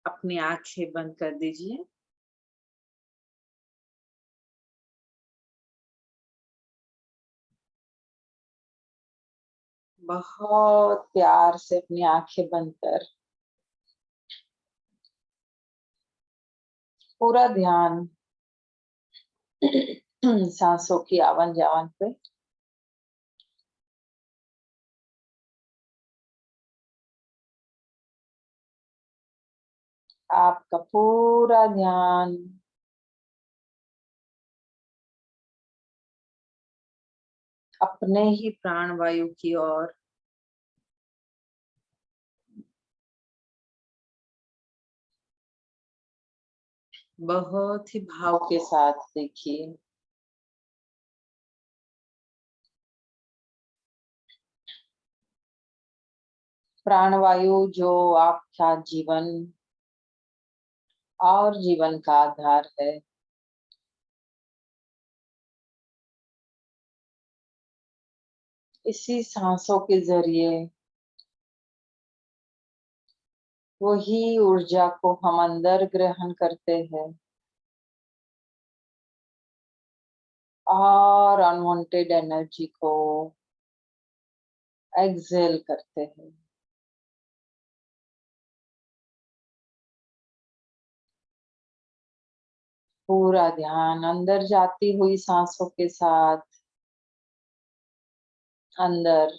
अपनी आंखें बंद कर दीजिए। बहुत प्यार से अपनी आंखें बंद कर पूरा ध्यान सांसों की आवन जावन पे। आपका पूरा ध्यान अपने ही प्राण वायु की ओर बहुत ही भाव के साथ देखिए। प्राणवायु जो आपका जीवन और जीवन का आधार है, इसी सांसों के जरिए वही ऊर्जा को हम अंदर ग्रहण करते हैं और अनवांटेड एनर्जी को एक्सेल करते हैं। पूरा ध्यान अंदर जाती हुई सांसों के साथ अंदर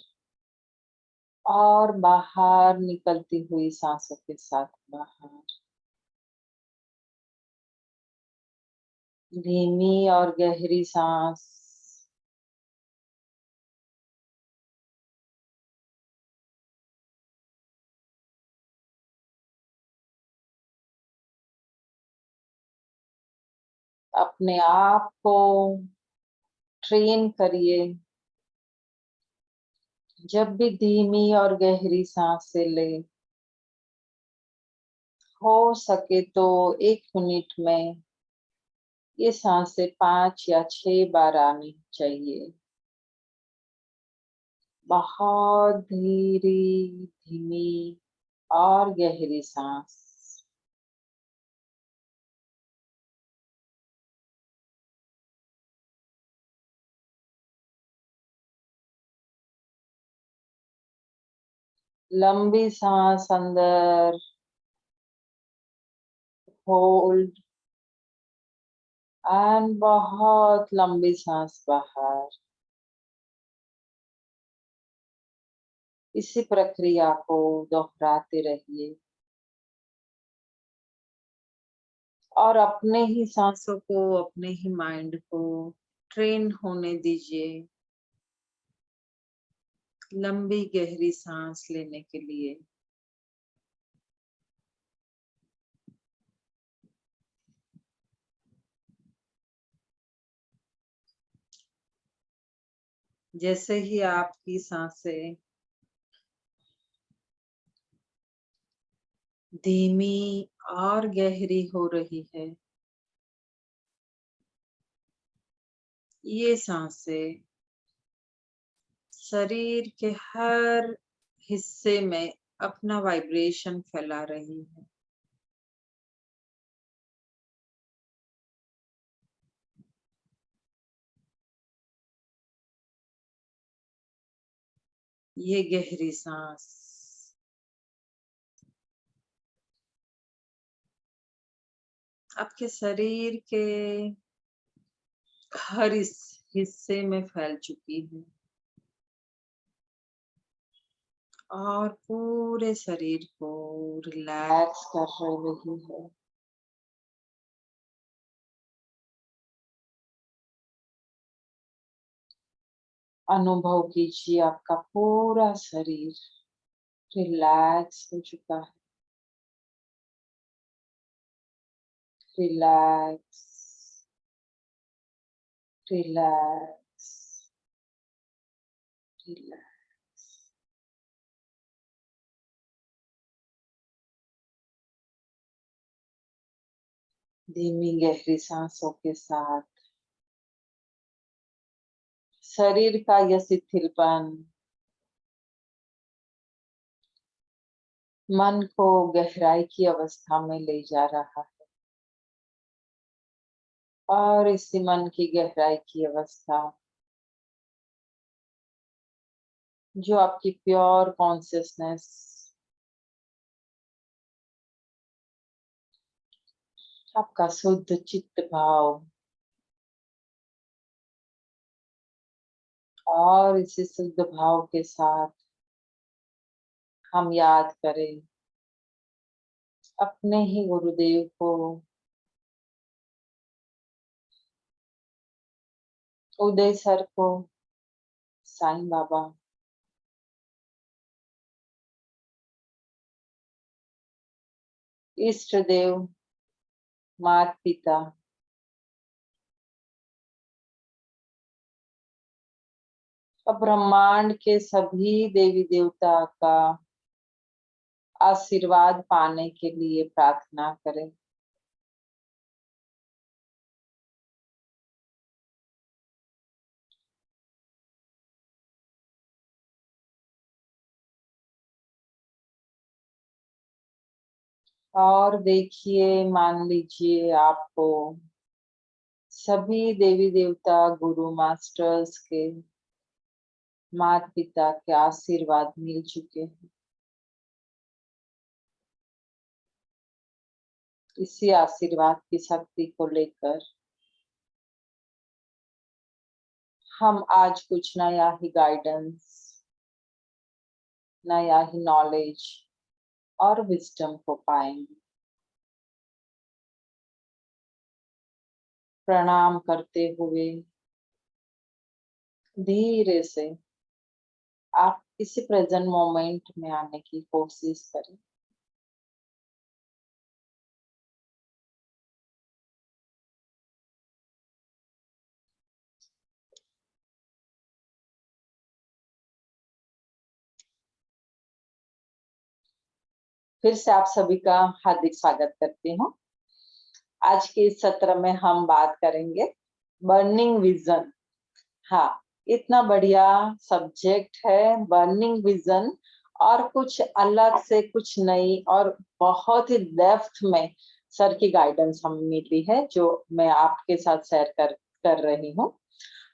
और बाहर निकलती हुई सांसों के साथ बाहर। धीमी और गहरी सांस अपने आप को ट्रेन करिए। जब भी धीमी और गहरी सांसें ले, हो सके तो 1 मिनट में ये सांसें 5 या 6 बार आनी चाहिए। बहुत धीमी धीमी और गहरी सांस। लंबी सांस अंदर होल्ड एंड बहुत लंबी सांस बाहर। इसी प्रक्रिया को दोहराते रहिए और अपने ही सांसों को, अपने ही माइंड को ट्रेन होने दीजिए लंबी गहरी सांस लेने के लिए। जैसे ही आपकी सांसें धीमी और गहरी हो रही है, ये सांसें शरीर के हर हिस्से में अपना वाइब्रेशन फैला रही है। ये गहरी सांस आपके शरीर के हर इस हिस्से में फैल चुकी है और पूरे शरीर को रिलैक्स कर रही है। अनुभव कीजिए आपका पूरा शरीर रिलैक्स हो चुका है। Relax, relax, relax. धीमी गहरी सांसों के साथ शरीर का यह शिथिलपन मन को गहराई की अवस्था में ले जा रहा है और इसी मन की गहराई की अवस्था जो आपकी प्योर कॉन्शियसनेस, आपका शुद्ध चित्त भाव, और इसी शुद्ध भाव के साथ हम याद करें अपने ही गुरुदेव को, उदय सर को, साईं बाबा, इष्ट देव, माता पिता, और ब्रह्मांड के सभी देवी देवता का आशीर्वाद पाने के लिए प्रार्थना करें। और देखिए, मान लीजिए आपको सभी देवी देवता, गुरु मास्टर्स के, माता पिता के आशीर्वाद मिल चुके हैं। इसी आशीर्वाद की शक्ति को लेकर हम आज कुछ नया ही गाइडेंस, नया ही नॉलेज और विजडम को पाएंगे। प्रणाम करते हुए धीरे से आप इसी प्रेजेंट मोमेंट में आने की कोशिश करें। फिर से आप सभी का हार्दिक स्वागत करती हूँ। आज के इस सत्र में हम बात करेंगे बर्निंग विजन। हाँ, इतना बढ़िया सब्जेक्ट है बर्निंग विजन, और कुछ अलग से, कुछ नई और बहुत ही डेप्थ में सर की गाइडेंस हमें मिली है, जो मैं आपके साथ शेयर कर रही हूँ।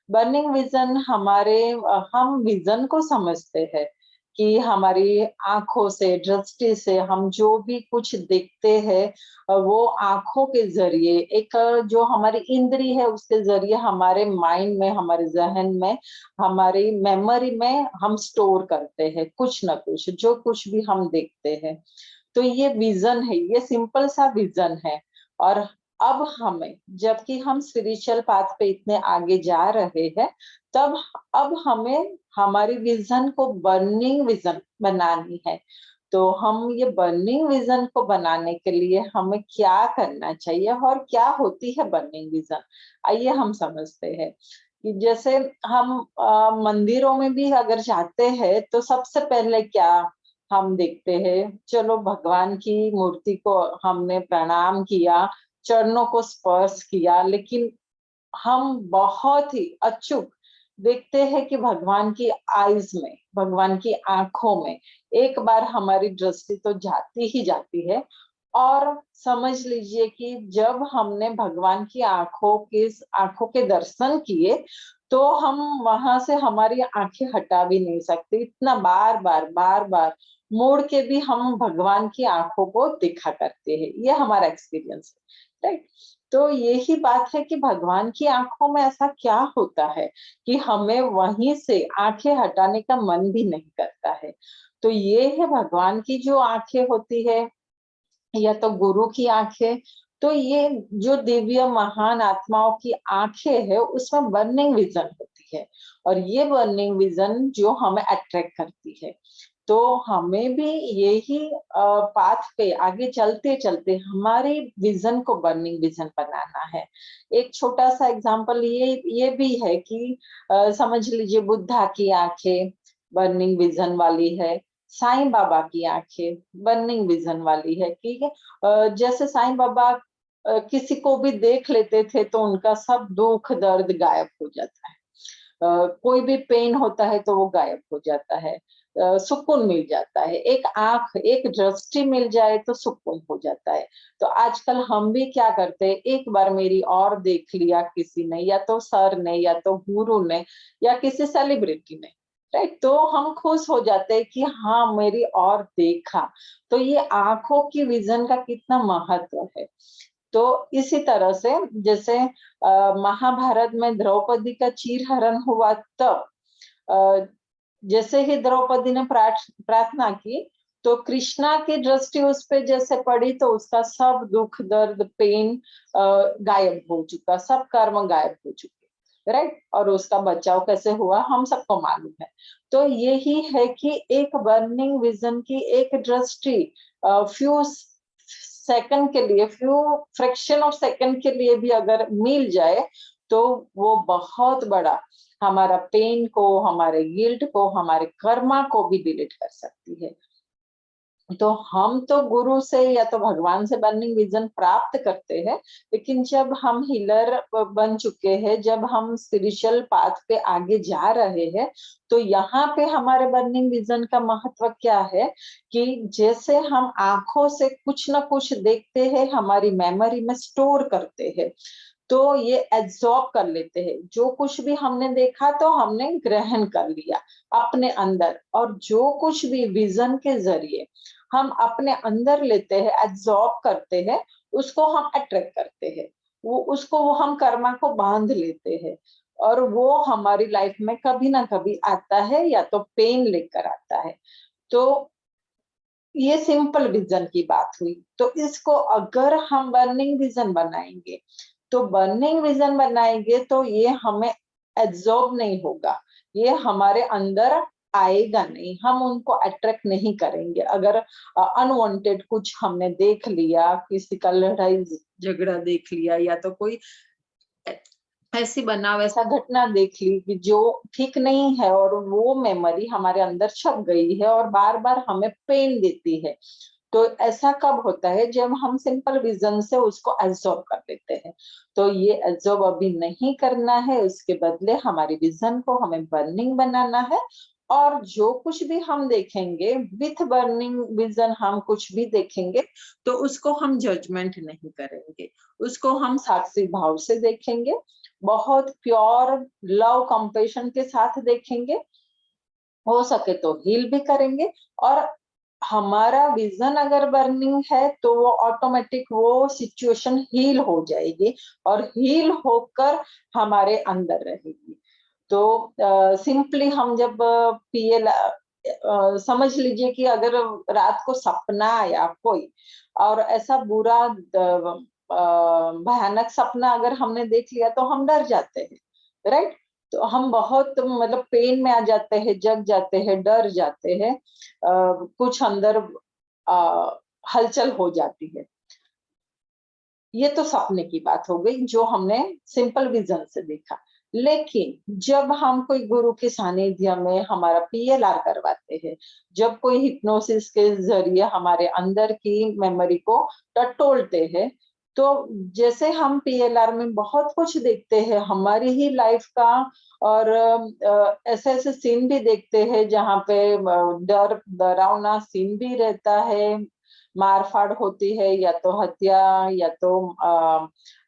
बर्निंग विजन हमारे, हम विजन को समझते हैं कि हमारी आंखों से, दृष्टि से हम जो भी कुछ देखते हैं वो आंखों के जरिए, एक जो हमारी इंद्री है उसके जरिए हमारे माइंड में, हमारे जहन में, हमारी मेमोरी में हम स्टोर करते हैं कुछ ना कुछ, जो कुछ भी हम देखते हैं। तो ये विजन है, ये सिंपल सा विजन है। और अब हमें, जबकि हम स्पिरिचुअल पाथ पे इतने आगे जा रहे हैं, तब अब हमें हमारी विजन को बर्निंग विजन बनानी है। तो हम ये बर्निंग विजन को बनाने के लिए हमें क्या करना चाहिए और क्या होती है बर्निंग विजन, आइए हम समझते हैं। कि जैसे हम मंदिरों में भी अगर जाते हैं तो सबसे पहले क्या हम देखते हैं, चलो भगवान की मूर्ति को हमने प्रणाम किया, चरणों को स्पर्श किया, लेकिन हम बहुत ही अचूक देखते हैं कि भगवान की आईज में, भगवान की आंखों में एक बार हमारी दृष्टि तो जाती ही जाती है। और समझ लीजिए कि जब हमने भगवान की आंखों के दर्शन किए, तो हम वहां से हमारी आंखें हटा भी नहीं सकते, इतना बार बार मुड़ के भी हम भगवान की आंखों को देखा करते हैं। ये हमारा एक्सपीरियंस है, राइट। तो यही बात है कि भगवान की आंखों में ऐसा क्या होता है कि हमें वहीं से आंखें हटाने का मन भी नहीं करता है। तो ये है भगवान की जो आंखें होती है, या तो गुरु की आंखें। तो ये जो दिव्य महान आत्माओं की आंखें है, उसमें बर्निंग विजन होती है, और ये बर्निंग विजन जो हमें अट्रैक्ट करती है। तो हमें भी यही पाथ पे आगे चलते चलते हमारे विजन को बर्निंग विजन बनाना है। एक छोटा सा एग्जांपल ये भी है कि समझ लीजिए बुद्धा की आंखें बर्निंग विजन वाली है, साईं बाबा की आंखें बर्निंग विजन वाली है। ठीक है, जैसे साईं बाबा किसी को भी देख लेते थे तो उनका सब दुख दर्द गायब हो जाता है, कोई भी पेन होता है तो वो गायब हो जाता है। सुकून मिल जाता है। एक आंख, एक दृष्टि मिल जाए तो सुकून हो जाता है। तो आजकल हम भी क्या करते हैं, एक बार मेरी और देख लिया किसी ने, या तो सर ने, या तो गुरु ने, या किसी सेलिब्रिटी ने, राइट, तो हम खुश हो जाते हैं कि हाँ मेरी और देखा। तो ये आंखों की विजन का कितना महत्व है। तो इसी तरह से जैसे महाभारत में द्रौपदी का चीरहरण हुआ, तब जैसे ही द्रौपदी ने प्रार्थना की, तो कृष्णा की दृष्टि उस पे जैसे पड़ी, तो उसका सब दुख, दर्द, पेन गायब हो चुका, सब कर्म गायब हो चुके, राइट। और उसका बचाव कैसे हुआ हम सबको मालूम है। तो यही है कि एक बर्निंग विजन की एक दृष्टि फ्यू सेकंड के लिए, फ्यू फ्रैक्शन ऑफ सेकंड के लिए भी अगर मिल जाए, तो वो बहुत बड़ा हमारा पेन को, हमारे गिल्ट को, हमारे कर्मा को भी डिलीट कर सकती है। तो हम तो गुरु से या तो भगवान से बर्निंग विजन प्राप्त करते हैं, लेकिन जब हम हीलर बन चुके हैं, जब हम स्पिरिचुअल पाथ पे आगे जा रहे हैं, तो यहाँ पे हमारे बर्निंग विजन का महत्व क्या है कि जैसे हम आंखों से कुछ ना कुछ देखते हैं, हमारी मेमोरी में स्टोर करते हैं, तो ये एब्जॉर्ब कर लेते हैं। जो कुछ भी हमने देखा तो हमने ग्रहण कर लिया अपने अंदर, और जो कुछ भी विजन के जरिए हम अपने अंदर लेते हैं, एब्जॉर्ब करते हैं, उसको हम अट्रैक्ट करते हैं। वो हम कर्मा को बांध लेते हैं, और वो हमारी लाइफ में कभी ना कभी आता है, या तो पेन लेकर आता है। तो ये सिंपल विजन की बात हुई। तो इसको अगर हम बर्निंग विजन बनाएंगे, तो बर्निंग विजन बनाएंगे तो ये हमें एब्जॉर्ब नहीं होगा, ये हमारे अंदर आएगा नहीं, हम उनको अट्रैक्ट नहीं करेंगे। अगर अनवांटेड कुछ हमने देख लिया, किसी का लड़ाई झगड़ा देख लिया, या तो कोई ऐसी बनाव, ऐसा घटना देख ली कि जो ठीक नहीं है, और वो मेमोरी हमारे अंदर छप गई है और बार बार हमें पेन देती है, तो ऐसा कब होता है, जब हम सिंपल विजन से उसको एब्जॉर्ब कर लेते हैं। तो ये एब्जॉर्ब अभी नहीं करना है, उसके बदले हमारी विजन को हमें बर्निंग बनाना है। और जो कुछ भी हम देखेंगे विथ बर्निंग विजन, हम कुछ भी देखेंगे तो उसको हम जजमेंट नहीं करेंगे, उसको हम साक्षी भाव से देखेंगे, बहुत प्योर लव कंपैशन के साथ देखेंगे, हो सके तो हील भी करेंगे। और हमारा विजन अगर बर्निंग है, तो वो ऑटोमेटिक वो सिचुएशन हील हो जाएगी, और हील होकर हमारे अंदर रहेगी। तो सिंपली हम जब पीएल समझ लीजिए कि अगर रात को सपना आया कोई, और ऐसा बुरा भयानक सपना अगर हमने देख लिया, तो हम डर जाते हैं, राइट। तो हम बहुत मतलब पेन में आ जाते हैं, जग जाते हैं, डर जाते हैं, कुछ अंदर हलचल हो जाती है। ये तो सपने की बात हो गई जो हमने सिंपल विजन से देखा। लेकिन जब हम कोई गुरु के सानिध्य में हमारा पीएलआर करवाते हैं, जब कोई हिप्नोसिस के जरिए हमारे अंदर की मेमोरी को टटोलते हैं, तो जैसे हम पीएलआर में बहुत कुछ देखते हैं हमारी ही लाइफ का, और ऐसे ऐसे सीन भी देखते हैं जहाँ पे डरावना सीन भी रहता है, मारफाड़ होती है, या तो हत्या, या तो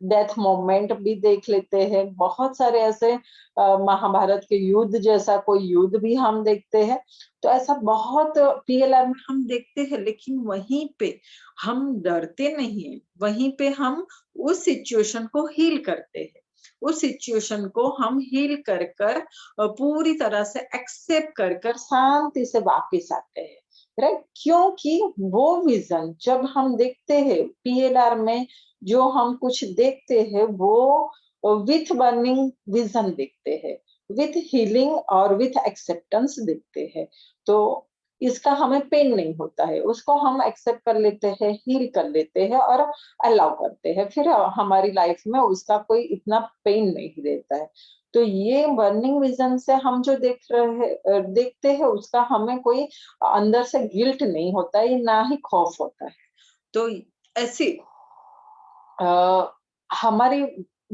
डेथ मोमेंट भी देख लेते हैं। बहुत सारे ऐसे महाभारत के युद्ध जैसा कोई युद्ध भी हम देखते हैं। तो ऐसा बहुत पीएलआर में हम देखते हैं, लेकिन वहीं पे हम डरते नहीं है, वहीं पे हम उस सिचुएशन को हील करते हैं, उस सिचुएशन को हम हील कर कर पूरी तरह से एक्सेप्ट कर कर शांति से वापस आते हैं, राइट। क्योंकि वो विजन जब हम देखते हैं पीएलआर में, जो हम कुछ देखते हैं वो विथ बर्निंग विजन देखते हैं, विथ हीलिंग और विथ एक्सेप्टेंस देखते हैं। तो इसका हमें पेन नहीं होता है, उसको हम एक्सेप्ट कर लेते हैं, हील कर लेते हैं, और अलाउ करते हैं, फिर हमारी लाइफ में उसका कोई इतना पेन नहीं रहता है। तो ये बर्निंग विजन से हम जो देखते हैं, उसका हमें कोई अंदर से गिल्ट नहीं होता है, ना ही खौफ होता है। तो ऐसी हमारी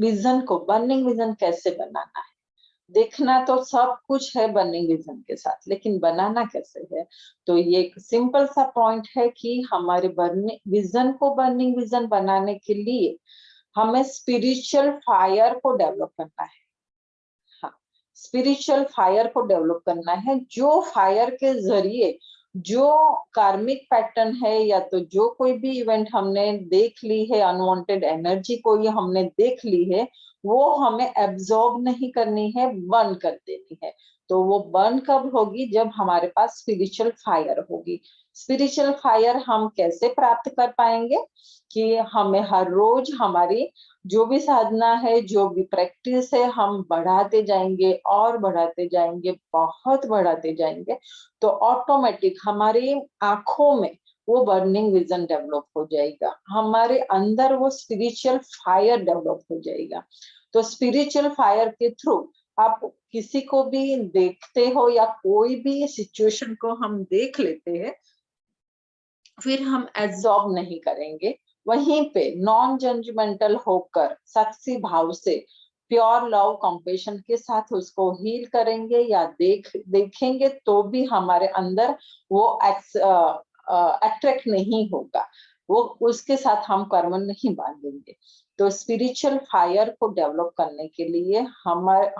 विजन को, बर्निंग विजन कैसे बनाना है, देखना तो सब कुछ है बर्निंग विजन के साथ, लेकिन बनाना कैसे है? तो ये एक सिंपल सा पॉइंट है कि हमारे बर्निंग विजन बनाने के लिए हमें स्पिरिचुअल फायर को डेवलप करना है। हाँ, स्पिरिचुअल फायर को डेवलप करना है, जो फायर के जरिए जो कार्मिक पैटर्न है या तो जो कोई भी इवेंट हमने देख ली है, अनवांटेड एनर्जी कोई हमने देख ली है, वो हमें एब्जॉर्ब नहीं करनी है, बर्न कर देनी है। तो वो बर्न कब होगी? जब हमारे पास स्पिरिचुअल फायर होगी। स्पिरिचुअल फायर हम कैसे प्राप्त कर पाएंगे? कि हमें हर रोज हमारी जो भी साधना है, जो भी प्रैक्टिस है, हम बढ़ाते जाएंगे और बढ़ाते जाएंगे, बहुत बढ़ाते जाएंगे, तो ऑटोमेटिक हमारी आंखों में वो बर्निंग विजन डेवलप हो जाएगा, हमारे अंदर वो स्पिरिचुअल फायर डेवलप हो जाएगा। तो स्पिरिचुअल फायर के थ्रू आप किसी को भी देखते हो या कोई भी सिचुएशन को हम देख लेते हैं, फिर हम एब्जॉर्ब नहीं करेंगे, वहीं पे नॉन जजमेंटल होकर साक्षी भाव से प्योर लव कंपेशन के साथ उसको हील करेंगे, या देखेंगे तो भी हमारे अंदर वो अट्रैक्ट नहीं होगा, वो उसके साथ हम कर्म नहीं बांधेंगे। तो स्पिरिचुअल फायर को डेवलप करने के लिए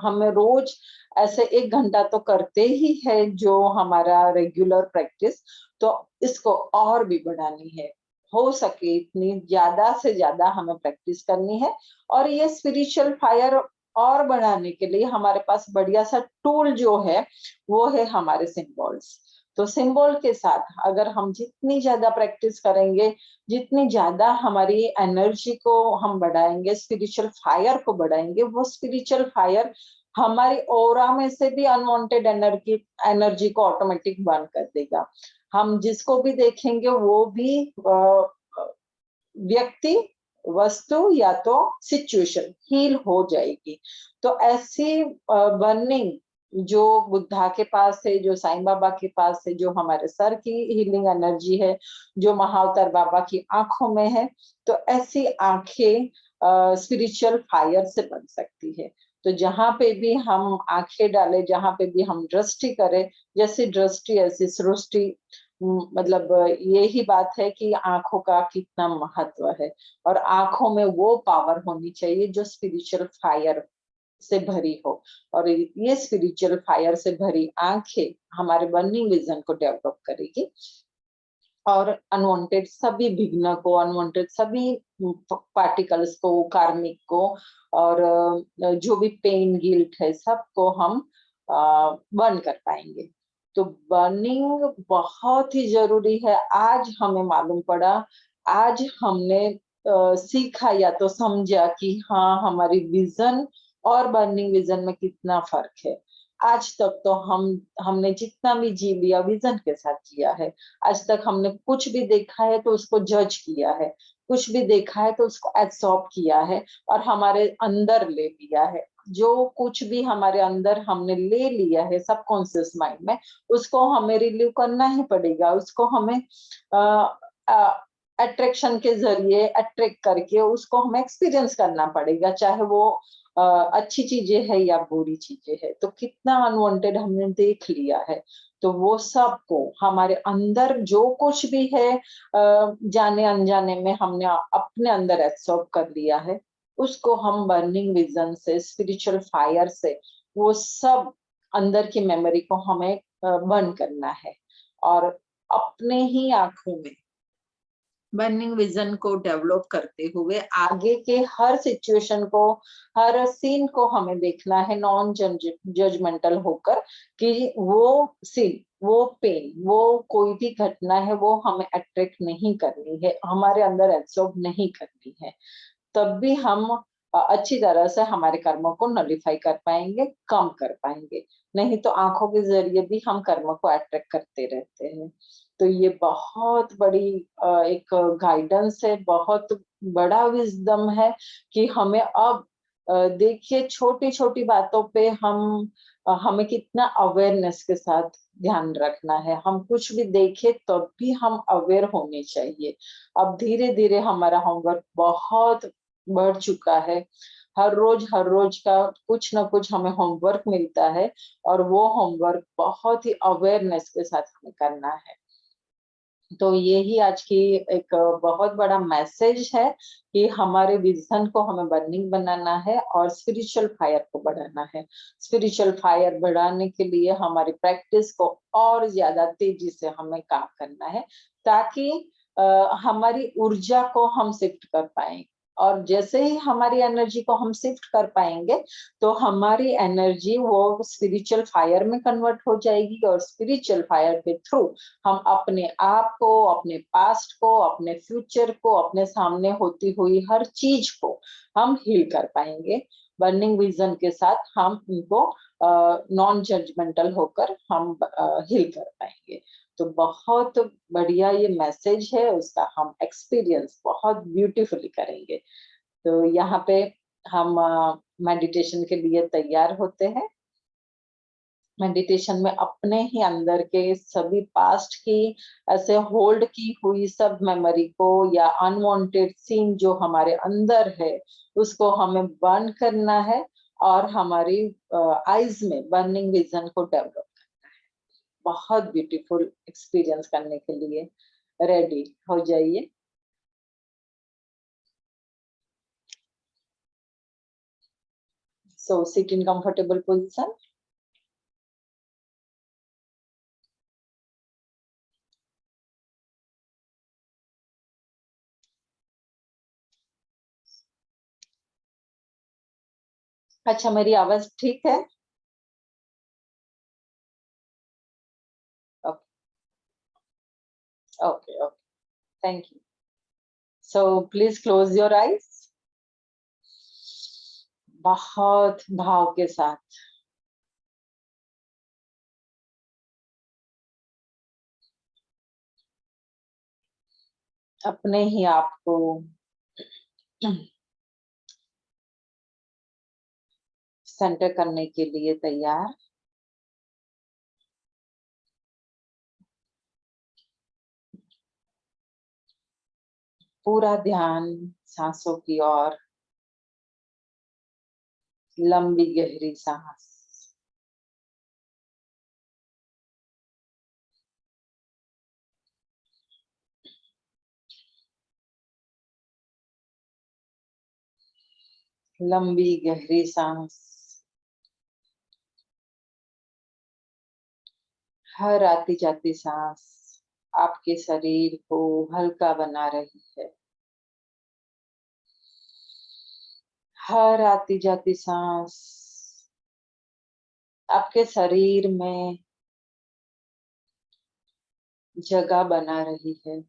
हमें रोज ऐसे 1 घंटा तो करते ही है, जो हमारा रेगुलर प्रैक्टिस, तो इसको और भी बढ़ानी है, हो सके इतनी ज्यादा से ज्यादा हमें प्रैक्टिस करनी है। और ये स्पिरिचुअल फायर और बढ़ाने के लिए हमारे पास बढ़िया सा टूल जो है, वो है हमारे सिंबल्स। तो सिंबल के साथ अगर हम जितनी ज्यादा प्रैक्टिस करेंगे, जितनी ज्यादा हमारी एनर्जी को हम बढ़ाएंगे, स्पिरिचुअल फायर को बढ़ाएंगे, वो स्पिरिचुअल फायर हमारी ऑरा में से भी अनवांटेड एनर्जी को ऑटोमेटिक बर्न कर देगा। हम जिसको भी देखेंगे वो भी व्यक्ति, वस्तु या तो सिचुएशन हील हो जाएगी। तो ऐसी बर्निंग जो बुद्धा के पास है, जो साईं बाबा के पास है, जो हमारे सर की हीलिंग एनर्जी है, जो महाअवतार बाबा की आंखों में है, तो ऐसी आंखें स्पिरिचुअल फायर से बन सकती है। तो जहां पे भी हम आंखें डालें, जहां पे भी हम दृष्टि करें, जैसी दृष्टि ऐसी सृष्टि, मतलब यही बात है कि आंखों का कितना महत्व है, और आंखों में वो पावर होनी चाहिए जो स्पिरिचुअल फायर से भरी हो। और ये स्पिरिचुअल फायर से भरी आंखें हमारे बर्निंग विजन को डेवलप करेगी, और अनवांटेड सभी विघ्न को, अनवांटेड सभी पार्टिकल्स को, कार्मिक को, और जो भी पेन गिल्ट है, सबको हम बर्न कर पाएंगे। तो बर्निंग बहुत ही जरूरी है। आज हमें मालूम पड़ा, आज हमने सीखा या तो समझा कि हाँ, हमारी विजन और बर्निंग विजन में कितना फर्क है। आज तक तो हमने जितना भी जी लिया विजन के साथ जिया है। आज तक हमने कुछ भी देखा है तो उसको जज किया है, कुछ भी देखा है तो उसको एब्सॉर्ब किया है और हमारे अंदर ले लिया है। जो कुछ भी हमारे अंदर हमने ले लिया है सबकॉन्शियस माइंड में, उसको हमें रिलीव करना ही पड़ेगा, उसको हमें अट्रैक्शन के जरिए अट्रैक्ट करके उसको हमें एक्सपीरियंस करना पड़ेगा, चाहे वो अच्छी चीजें है या बुरी चीजें है। तो कितना अनवांटेड हमने देख लिया है, तो वो सबको हमारे अंदर जो कुछ भी है जाने अनजाने में हमने अपने अंदर एब्सॉर्ब कर लिया है, उसको हम बर्निंग विजन से, स्पिरिचुअल फायर से, वो सब अंदर की मेमोरी को हमें बर्न करना है। और अपने ही आंखों में बर्निंग विजन को डेवलप करते हुए आगे के हर सिचुएशन को, हर सीन को हमें देखना है नॉन जजमेंटल होकर, कि वो सीन, वो पेन, वो कोई भी घटना है, वो हमें अट्रैक्ट नहीं करनी है, हमारे अंदर एब्सॉर्ब नहीं करनी है। तब भी हम अच्छी तरह से हमारे कर्मों को नलिफाई कर पाएंगे, कम कर पाएंगे। नहीं तो आंखों के जरिए भी हम कर्मों को अट्रैक्ट करते रहते हैं। तो ये बहुत बड़ी एक गाइडेंस है, बहुत बड़ा विजडम है कि हमें अब देखिए छोटी छोटी बातों पे हमें कितना अवेयरनेस के साथ ध्यान रखना है। हम कुछ भी देखें तब भी हम अवेयर होने चाहिए। अब धीरे धीरे हमारा होमवर्क बहुत बढ़ चुका है, हर रोज का कुछ ना कुछ हमें होमवर्क मिलता है और वो होमवर्क बहुत ही अवेयरनेस के साथ हमें करना है। तो यही आज की एक बहुत बड़ा मैसेज है कि हमारे विजन को हमें बर्निंग बनाना है और स्पिरिचुअल फायर को बढ़ाना है। स्पिरिचुअल फायर बढ़ाने के लिए हमारी प्रैक्टिस को और ज्यादा तेजी से हमें काम करना है, ताकि हमारी ऊर्जा को हम शिफ्ट कर पाए। और जैसे ही हमारी एनर्जी को हम शिफ्ट कर पाएंगे, तो हमारी एनर्जी वो स्पिरिचुअल फायर में कन्वर्ट हो जाएगी, और स्पिरिचुअल फायर के थ्रू हम अपने आप को, अपने पास्ट को, अपने फ्यूचर को, अपने सामने होती हुई हर चीज को हम हील कर पाएंगे। बर्निंग विजन के साथ हम उनको नॉन जजमेंटल होकर हम हील कर पाएंगे। तो बहुत बढ़िया ये मैसेज है, उसका हम एक्सपीरियंस बहुत ब्यूटीफुली करेंगे। तो यहाँ पे हम मेडिटेशन के लिए तैयार होते हैं। मेडिटेशन में अपने ही अंदर के सभी पास्ट की ऐसे होल्ड की हुई सब मेमोरी को या अनवांटेड सीन जो हमारे अंदर है, उसको हमें बर्न करना है और हमारी आईज में बर्निंग विजन को डेवलप। बहुत ब्यूटीफुल एक्सपीरियंस करने के लिए रेडी हो जाइए। So sit in comfortable position. अच्छा, मेरी आवाज ठीक है? Okay okay okay, thank you. So please close your eyes. बहुत भाव के साथ अपने ही आप को सेंटर करने के लिए तैयार। पूरा ध्यान सांसों की ओर, लंबी गहरी सांस। लंबी गहरी सांस हर आती जाती सांस आपके शरीर को हल्का बना रही है। हर आती जाती सांस आपके शरीर में जगह बना रही है।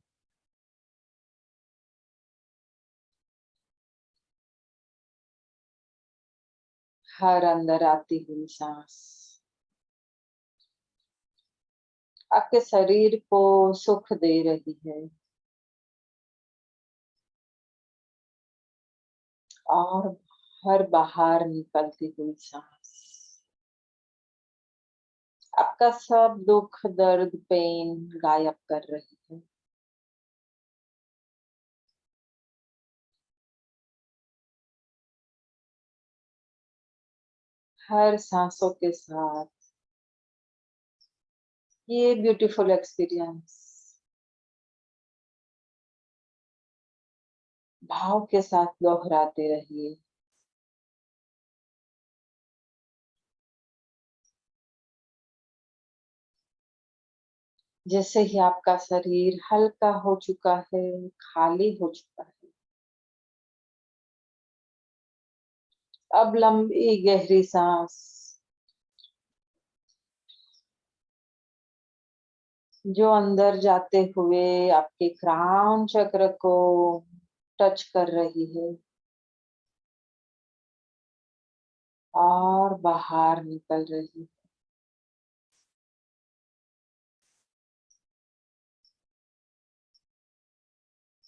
हर अंदर आती हुई सांस आपके शरीर को सुख दे रही है, और हर बाहर निकलती हुई सांस आपका सब दुख, दर्द, पेन गायब कर रही है। हर सांसों के साथ ये ब्यूटीफुल एक्सपीरियंस भाव के साथ दोहराते रहिए। जैसे ही आपका शरीर हल्का हो चुका है, खाली हो चुका है, अब लंबी गहरी सांस जो अंदर जाते हुए आपके क्राउन चक्र को टच कर रही है और बाहर निकल रही है।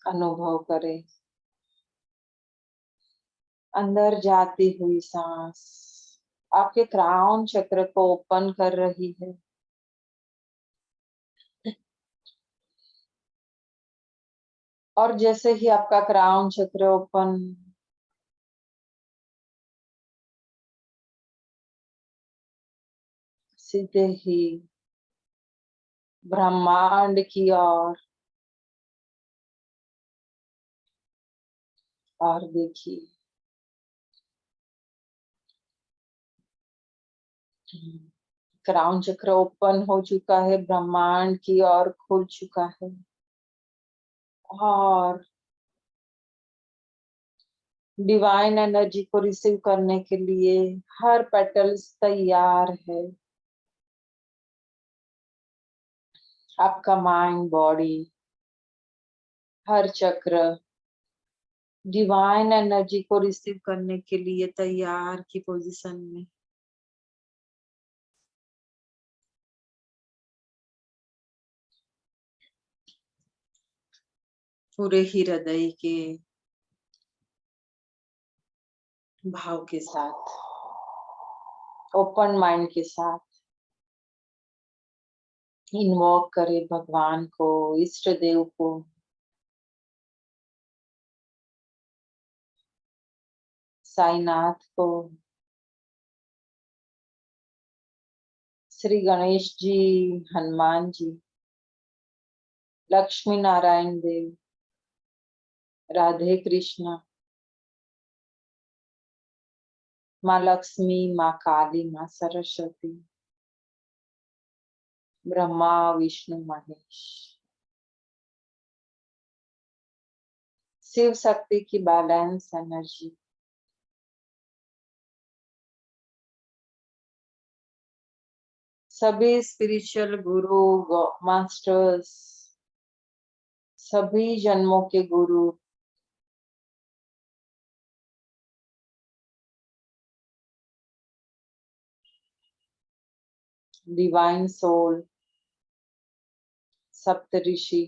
अनुभव करें अंदर जाती हुई सांस आपके क्राउन चक्र को ओपन कर रही है, और जैसे ही आपका क्राउन चक्र ओपन, सीधे ही ब्रह्मांड की ओर और देखिए क्राउन चक्र ओपन हो चुका है, ब्रह्मांड की ओर खुल चुका है और डिवाइन एनर्जी को रिसीव करने के लिए हर पेटल्स तैयार है। आपका माइंड, बॉडी, हर चक्र डिवाइन एनर्जी को रिसीव करने के लिए तैयार की पोजीशन में। पूरे ही हृदय के भाव के साथ, ओपन माइंड के साथ इन्वोक करें भगवान को, इष्ट देव को, साईनाथ को, श्री गणेश जी, हनुमान जी, लक्ष्मी नारायण देव, राधे कृष्णा, माँ लक्ष्मी, माँ काली, माँ सरस्वती, ब्रह्मा विष्णु महेश, शिव शक्ति की बैलेंस एनर्जी, सभी स्पिरिचुअल गुरु, मास्टर्स, सभी जन्मों के गुरु, डिवाइन सोल, सप्तऋषि,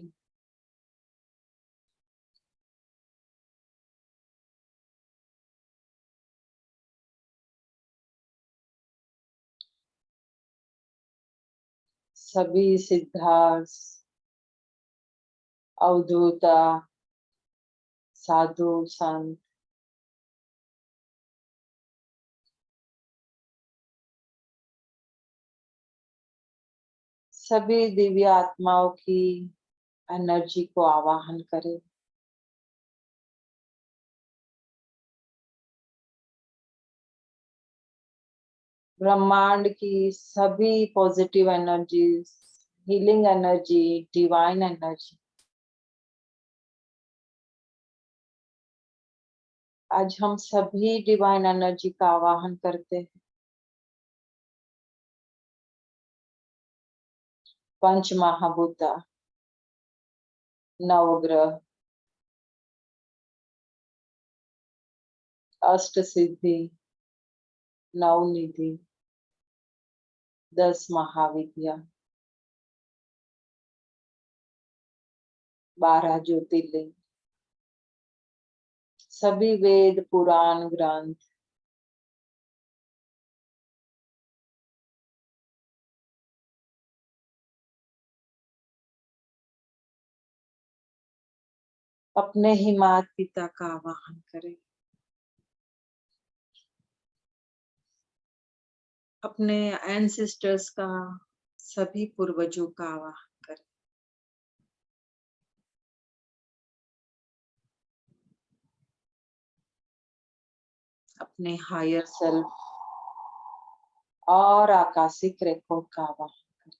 सभी सिद्धार्थ, अवधूता, साधु संत, सभी दिव्य आत्माओं की एनर्जी को आवाहन करें। ब्रह्मांड की सभी positive energies, healing energy, divine energy, आज हम सभी डिवाइन एनर्जी का आवाहन करते हैं। पंच महाभूता, नवग्रह, अष्ट सिद्धि, नवनिधि, 10 महाविद्या, 12 ज्योतिर्लिंग, सभी वेद, पुराण, ग्रंथ, अपने ही माता पिता का आवाहन करें, अपने एंसेस्टर्स का, सभी पूर्वजों का आवाहन करें। अपने हायर सेल्फ और आकाशिक रिकॉर्ड का आवाहन करें।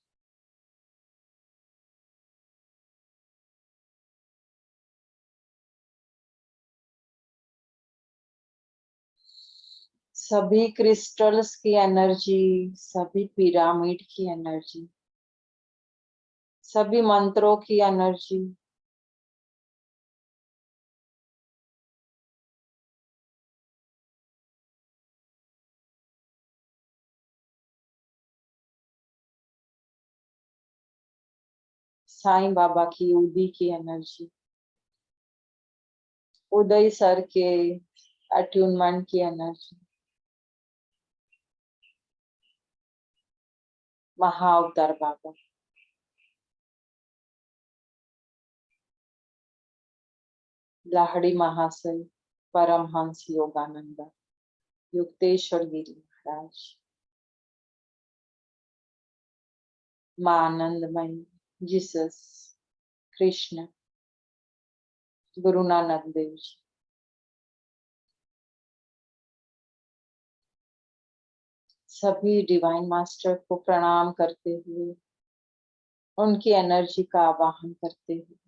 सभी क्रिस्टल्स की एनर्जी, सभी पिरामिड की एनर्जी, सभी मंत्रों की एनर्जी, साईं बाबा की उदी की एनर्जी, उदय सर के अट्यूनमेंट की एनर्जी, महाअवतार बाबा, लाहड़ी महाशय, परमहंस योगानंदा, युक्तेश्वर गिरी महाराज, माँ आनंदमयी, जीसस, कृष्ण, गुरु नानक देव जी। सभी डिवाइन मास्टर को प्रणाम करते हुए, उनकी एनर्जी का आवाहन करते हुए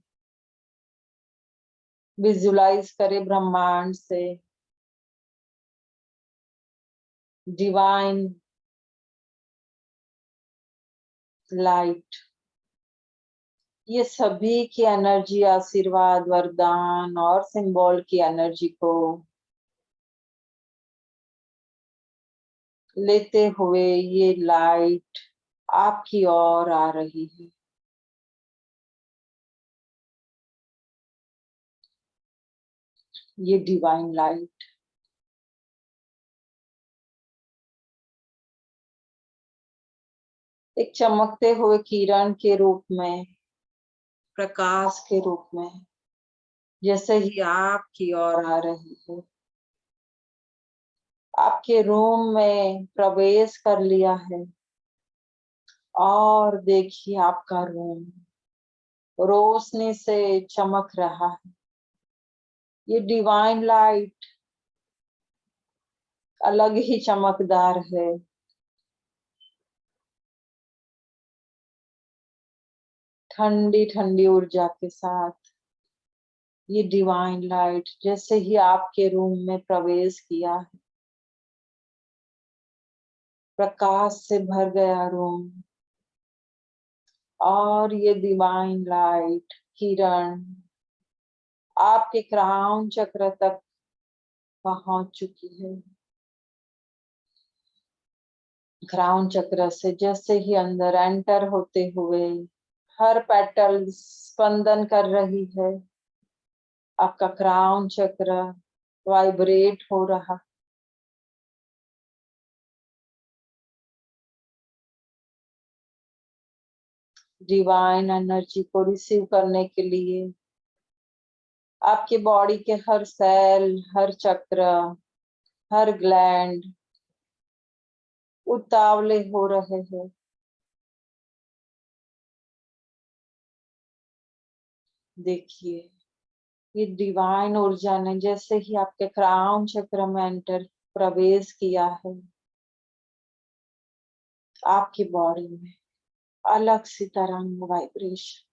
विजुलाइज करें ब्रह्मांड से डिवाइन लाइट, ये सभी की एनर्जी, आशीर्वाद, वरदान और सिंबल की एनर्जी को लेते हुए ये लाइट आपकी ओर आ रही है। ये डिवाइन लाइट एक चमकते हुए किरण के रूप में, प्रकाश के रूप में जैसे ही आपकी ओर आ रही है, आपके रूम में प्रवेश कर लिया है और देखिए आपका रूम रोशनी से चमक रहा है। ये डिवाइन लाइट अलग ही चमकदार है। ठंडी ठंडी ऊर्जा के साथ ये डिवाइन लाइट जैसे ही आपके रूम में प्रवेश किया है, प्रकाश से भर गया रूम और ये डिवाइन लाइट किरण आपके क्राउन चक्र तक पहुंच चुकी है। क्राउन चक्र से जैसे ही अंदर एंटर होते हुए हर पेटल स्पंदन कर रही है, आपका क्राउन चक्र वाइब्रेट हो रहा। डिवाइन एनर्जी को रिसीव करने के लिए आपके बॉडी के हर सेल, हर चक्र, हर ग्लैंड उतावले हो रहे हैं। देखिए ये डिवाइन ऊर्जा ने जैसे ही आपके क्राउन चक्र में एंटर प्रवेश किया है, आपकी बॉडी में अलग सी तरंग, वाइब्रेशन,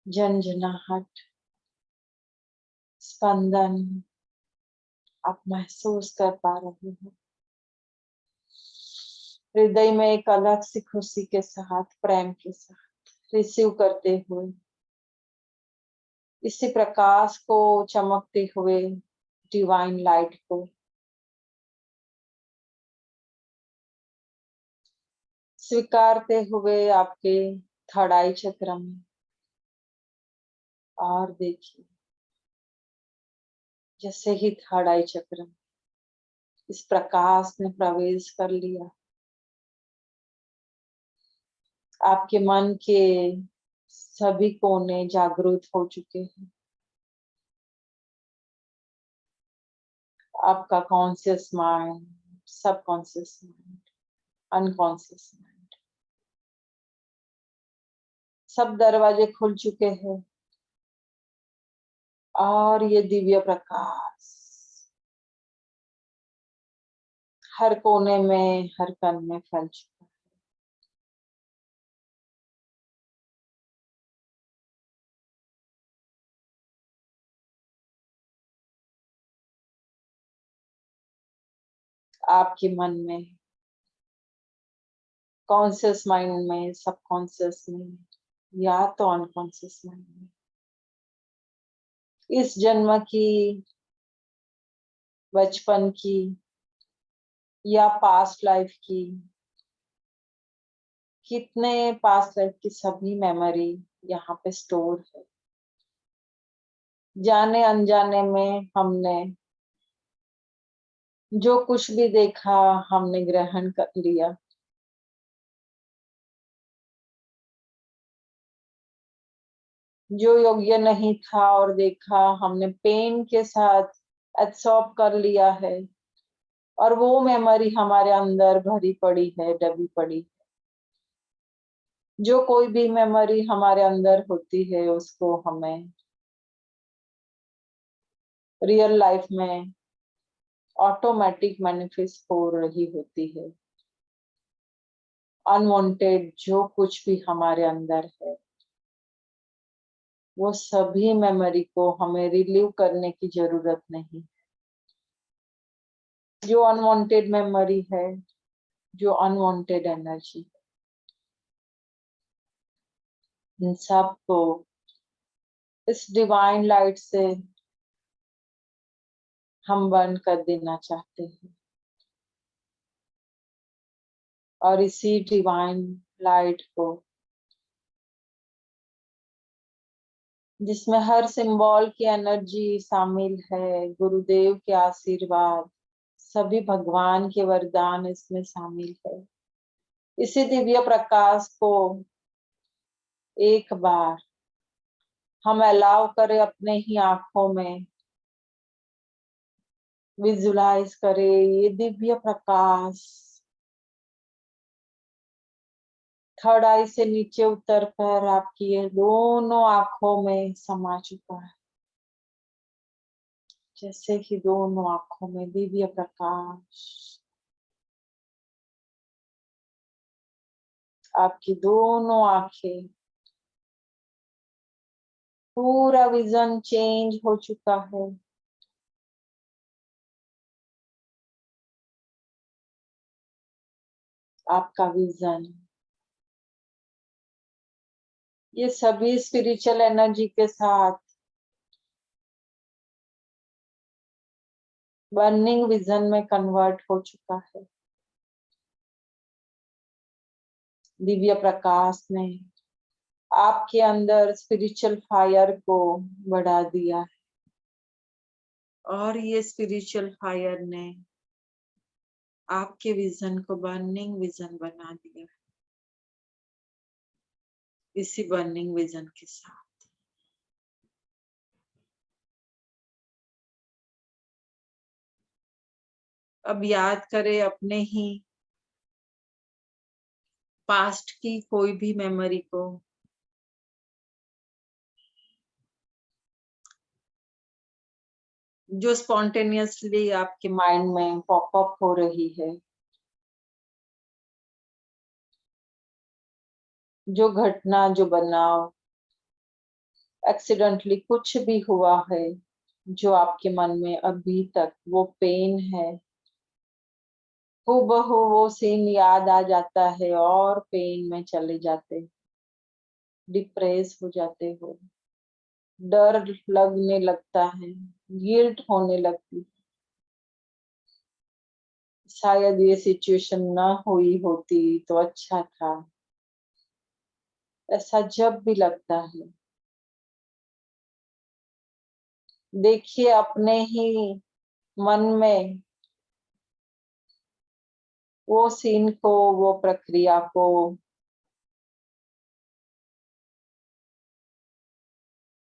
झंझनाहट, स्पंदन आप महसूस कर पा रहे हैं। हृदय में एक अलग सी खुशी के साथ, प्रेम के साथ रिसीव करते हुए इसी प्रकाश को, चमकते हुए डिवाइन लाइट को स्वीकारते हुए आपके थर्ड आई चक्र में। और देखिए जैसे ही थर्ड आई चक्र में इस प्रकाश ने प्रवेश कर लिया, आपके मन के सभी कोने जागृत हो चुके हैं। आपका conscious mind, subconscious mind, unconscious mind, सब दरवाजे खुल चुके हैं और ये दिव्य प्रकाश हर कोने में, हर कण में फैल चुका है। आपके मन में, कॉन्शियस माइंड में, सबकॉन्शियस में या तो अनकॉन्शियस माइंड में इस जन्म की, बचपन की या पास्ट लाइफ की, कितने पास्ट लाइफ की सभी मेमोरी यहाँ पे स्टोर है। जाने अनजाने में हमने जो कुछ भी देखा, हमने ग्रहण कर लिया। जो योग्य नहीं था और देखा, हमने पेन के साथ एब्सॉर्ब कर लिया है और वो मेमोरी हमारे अंदर भरी पड़ी है, दबी पड़ी। जो कोई भी मेमोरी हमारे अंदर होती है उसको हमें रियल लाइफ में ऑटोमेटिक मैनिफेस्ट हो रही होती है। अनवांटेड जो कुछ भी हमारे अंदर है वो सभी मेमोरी को हमें रिलीव करने की जरूरत नहीं। जो अनवांटेड मेमोरी है, जो अनवांटेड एनर्जी, इन सब को इस डिवाइन लाइट से हम बर्न कर देना चाहते हैं। और इसी डिवाइन लाइट को, जिसमें हर सिंबल की एनर्जी शामिल है, गुरुदेव के आशीर्वाद, सभी भगवान के वरदान इसमें शामिल है, इसी दिव्य प्रकाश को एक बार हम अलाउ करें अपने ही आंखों में, विजुलाइज करें ये दिव्य प्रकाश थर्ड आई से नीचे उतर कर आपकी ये दोनों आंखों में समा चुका है। जैसे ही दोनों आंखों में दिव्य प्रकाश आपकी दोनों आंखें, पूरा विजन चेंज हो चुका है। आपका विजन ये सभी स्पिरिचुअल एनर्जी के साथ बर्निंग विजन में कन्वर्ट हो चुका है। दिव्य प्रकाश ने आपके अंदर स्पिरिचुअल फायर को बढ़ा दिया है और ये स्पिरिचुअल फायर ने आपके विजन को बर्निंग विजन बना दिया। इसी बर्निंग विजन के साथ अब याद करें अपने ही पास्ट की कोई भी मेमोरी को, जो स्पॉन्टेनियसली आपके माइंड में पॉपअप हो रही है, जो घटना, जो बनाव एक्सीडेंटली कुछ भी हुआ है, जो आपके मन में अभी तक वो पेन है, हूबहू वो सीन याद आ जाता है और पेन में चले जाते, डिप्रेस हो जाते हो, डर लगने लगता है, गिल्ट होने लगती, शायद ये सिचुएशन ना हुई होती तो अच्छा था, ऐसा जब भी लगता है, देखिए अपने ही मन में वो सीन को, वो प्रक्रिया को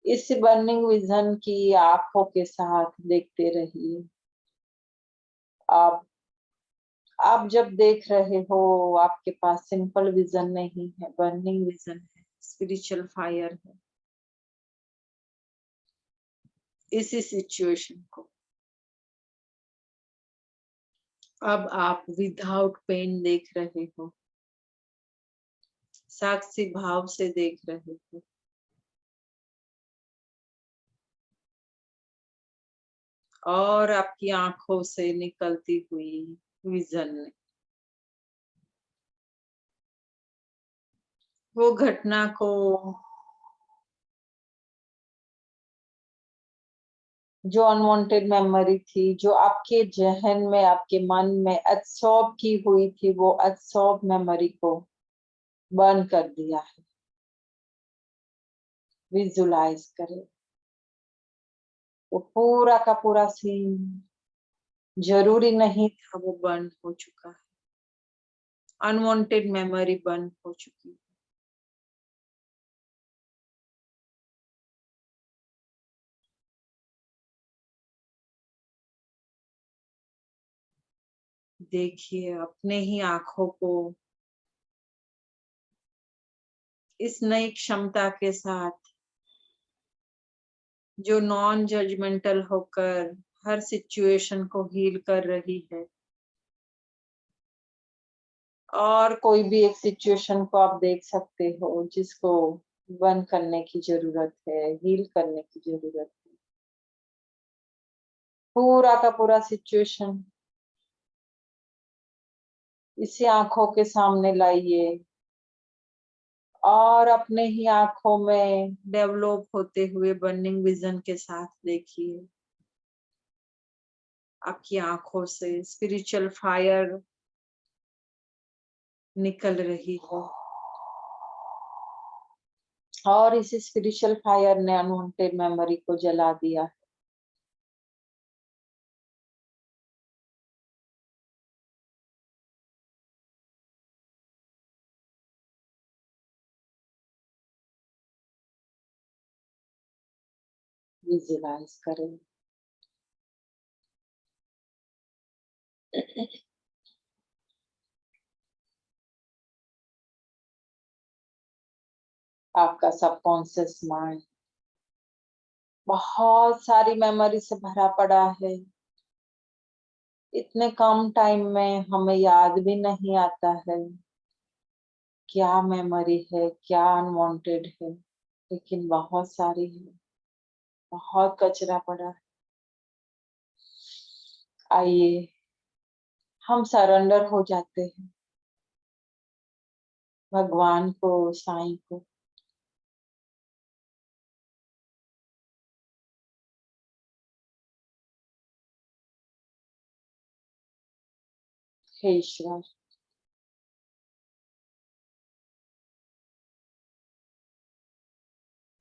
इस बर्निंग विजन की आंखों के साथ देखते रहिए। आप आप जब देख रहे हो आपके पास सिंपल विजन नहीं है, बर्निंग विजन है, स्पिरिचुअल फायर है। इसी सिचुएशन को अब आप विदाउट पेन देख रहे हो, साक्षी भाव से देख रहे हो। और आपकी आंखों से निकलती हुई विजन ने वो घटना को, जो अनवांटेड मेमोरी थी, जो आपके जहन में, आपके मन में एब्सॉर्ब की हुई थी, वो एब्सॉर्ब मेमोरी को बर्न कर दिया है। विजुलाइज करें वो पूरा का पूरा सीन, जरूरी नहीं था वो बर्न हो चुका है, अनवांटेड मेमोरी बर्न हो चुकी है। देखिए अपने ही आंखों को इस नई क्षमता के साथ जो नॉन जजमेंटल होकर हर सिचुएशन को हील कर रही है, और कोई भी एक सिचुएशन को आप देख सकते हो जिसको बंद करने की जरूरत है, हील करने की जरूरत है। पूरा का पूरा सिचुएशन इसी आंखों के सामने लाइए और अपने ही आंखों में डेवलप होते हुए बर्निंग विजन के साथ देखिए। आपकी आंखों से स्पिरिचुअल फायर निकल रही है और इस स्पिरिचुअल फायर ने अनवांटेड मेमोरी को जला दिया। विजुअलाइज करें। आपका सबकॉन्शियस माइंड बहुत सारी मेमोरी से भरा पड़ा है। इतने कम टाइम में हमें याद भी नहीं आता है क्या मेमोरी है, क्या अनवांटेड है, लेकिन बहुत सारी है, बहुत कचरा पड़ा है। आइए हम सरेंडर हो जाते हैं भगवान को, साईं को। हे ईश्वर,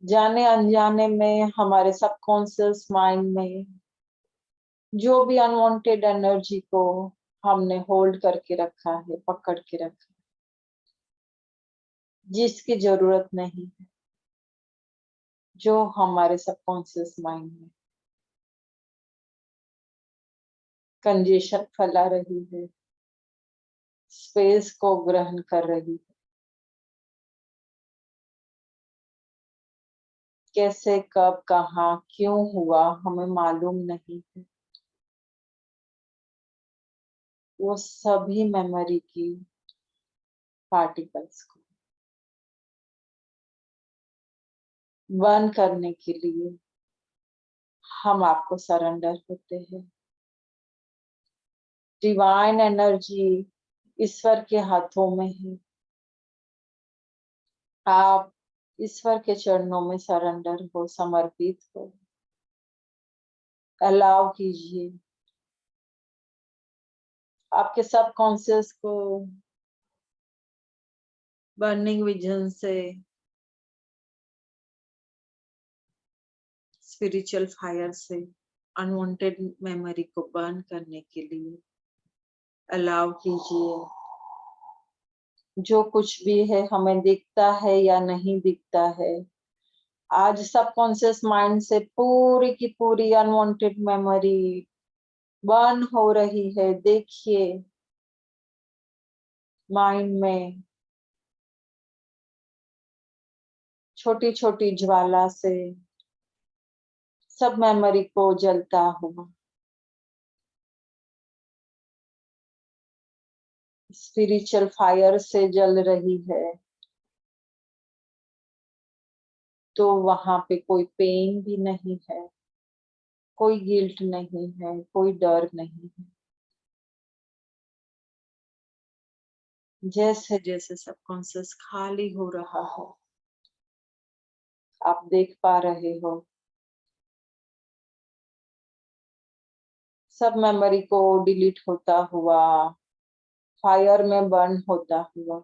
जाने अनजाने में हमारे सबकॉन्शियस माइंड में जो भी अनवांटेड एनर्जी को हमने होल्ड करके रखा है, पकड़ के रखा है, जिसकी जरूरत नहीं है, जो हमारे सबकॉन्शियस माइंड में कंजेशन फैला रही है, स्पेस को ग्रहण कर रही है। कैसे, कब, कहाँ, क्यों हुआ हमें मालूम नहीं है। वो सभी मेमोरी की पार्टिकल्स को बर्न करने के लिए हम आपको सरेंडर होते हैं। डिवाइन एनर्जी ईश्वर के हाथों में है। आप ईश्वर के चरणों में सरेंडर हो, समर्पित हो। अलाउ कीजिए आपके सबकॉन्शियस को बर्निंग विजन से, स्पिरिचुअल फायर से अनवांटेड मेमोरी को बर्न करने के लिए अलाउ कीजिए। जो कुछ भी है, हमें दिखता है या नहीं दिखता है, आज सबकॉन्शियस माइंड से पूरी की पूरी अनवांटेड मेमोरी बर्न हो रही है। देखिए माइंड में छोटी छोटी ज्वाला से सब मेमोरी को जलता हुआ स्पिरिचुअल फायर से जल रही है। तो वहां पे कोई पेन भी नहीं है, कोई गिल्ट नहीं है, कोई डर नहीं है। जैसे जैसे सबकॉन्शियस खाली हो रहा है, आप देख पा रहे हो सब मेमोरी को डिलीट होता हुआ, फायर में बर्न होता हुआ।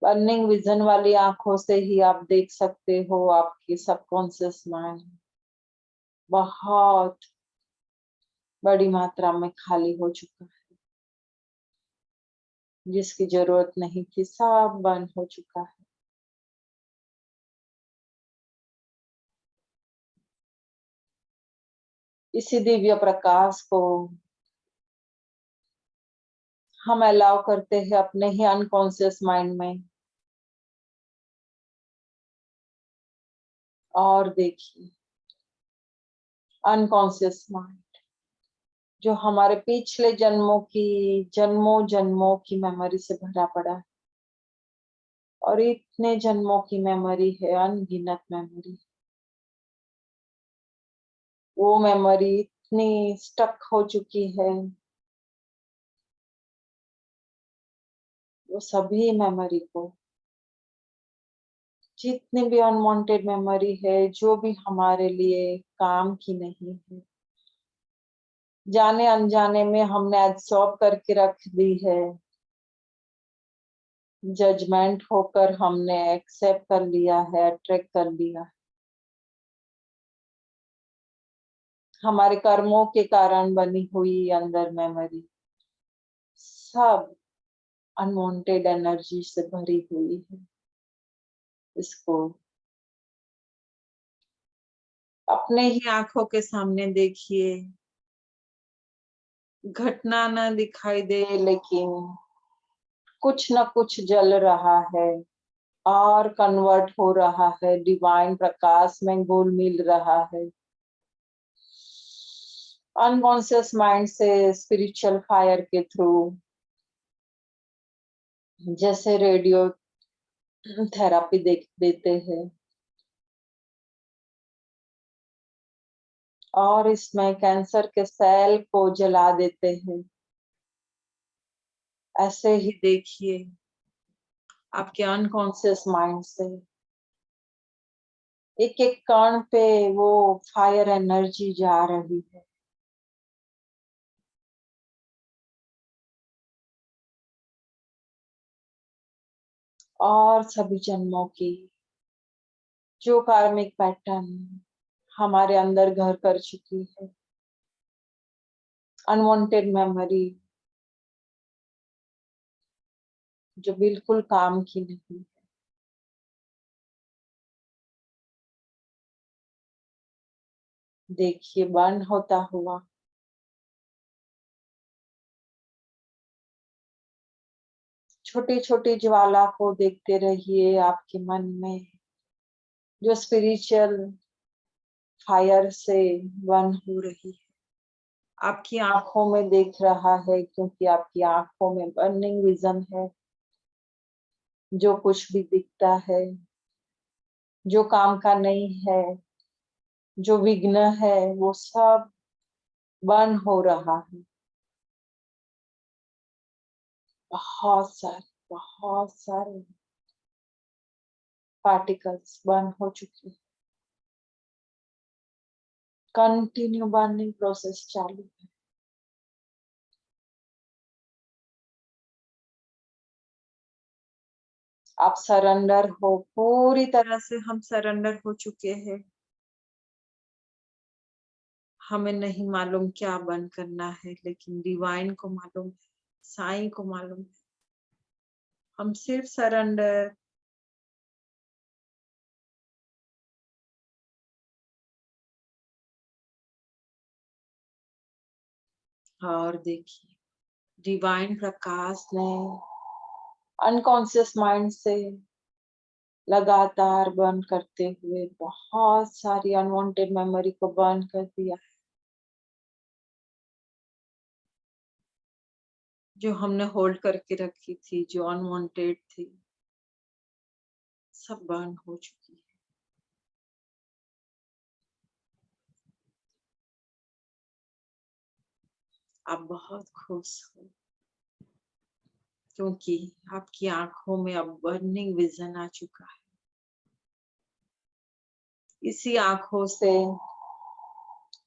बर्निंग विजन वाली आंखों से ही आप देख सकते हो आपकी सबकॉन्शियस माइंड बहुत बड़ी मात्रा में खाली हो चुका है। जिसकी जरूरत नहीं थी सब बर्न हो चुका है। इसी दिव्य प्रकाश को हम अलाउ करते हैं अपने ही अनकॉन्शियस माइंड में। और देखिए अनकॉन्शियस माइंड जो हमारे पिछले जन्मों जन्मों की मेमोरी से भरा पड़ा है, और इतने जन्मों की मेमोरी है, अनगिनत मेमोरी। वो मेमोरी इतनी स्टक हो चुकी है, वो सभी मेमोरी को, जितनी भी अनवांटेड मेमोरी है, जो भी हमारे लिए काम की नहीं है, जाने अनजाने में हमने एब्सॉर्ब करके रख दी है, जजमेंट होकर हमने एक्सेप्ट कर लिया है, अट्रैक्ट कर लिया है। हमारे कर्मों के कारण बनी हुई अंदर मेमोरी सब अनवांटेड एनर्जी से भरी हुई है। इसको अपने ही आंखों के सामने देखिए, घटना न दिखाई दे लेकिन कुछ न कुछ जल रहा है और कन्वर्ट हो रहा है, डिवाइन प्रकाश में घुल मिल रहा है। अनकॉन्शियस माइंड से स्पिरिचुअल फायर के थ्रू, जैसे रेडियो थेरापी देते हैं, और इसमें कैंसर के सेल को जला देते हैं। ऐसे ही देखिए आपके अनकॉन्शियस माइंड से एक एक कण पे वो फायर एनर्जी जा रही है। और सभी जन्मों की जो कार्मिक पैटर्न हमारे अंदर घर कर चुकी है, अनवांटेड मेमोरी जो बिल्कुल काम की नहीं, देखिए बर्न होता हुआ। छोटी छोटी ज्वाला को देखते रहिए आपके मन में, जो स्पिरिचुअल फायर से बर्न हो रही है, आपकी आंखों में देख रहा है, क्योंकि आपकी आंखों में बर्निंग विजन है। जो कुछ भी दिखता है, जो काम का नहीं है, जो विघ्न है, वो सब बर्न हो रहा है। बहुत सारे पार्टिकल्स बर्न हो चुके हैं। कंटिन्यू बर्निंग प्रोसेस चालू है। आप सरेंडर हो, पूरी तरह से हम सरेंडर हो चुके हैं। हमें नहीं मालूम क्या बर्न करना है, लेकिन डिवाइन को मालूम है, साईं को मालूम है। हम सिर्फ सरेंडर। और देखिए डिवाइन प्रकाश ने अनकॉन्शियस माइंड से लगातार बर्न करते हुए बहुत सारी अनवांटेड मेमोरी को बर्न कर दिया, जो हमने होल्ड करके रखी थी, जो अनवांटेड थी, सब बर्न हो चुकी है। आप बहुत खुश हो, क्योंकि आपकी आंखों में अब बर्निंग विजन आ चुका है। इसी आंखों से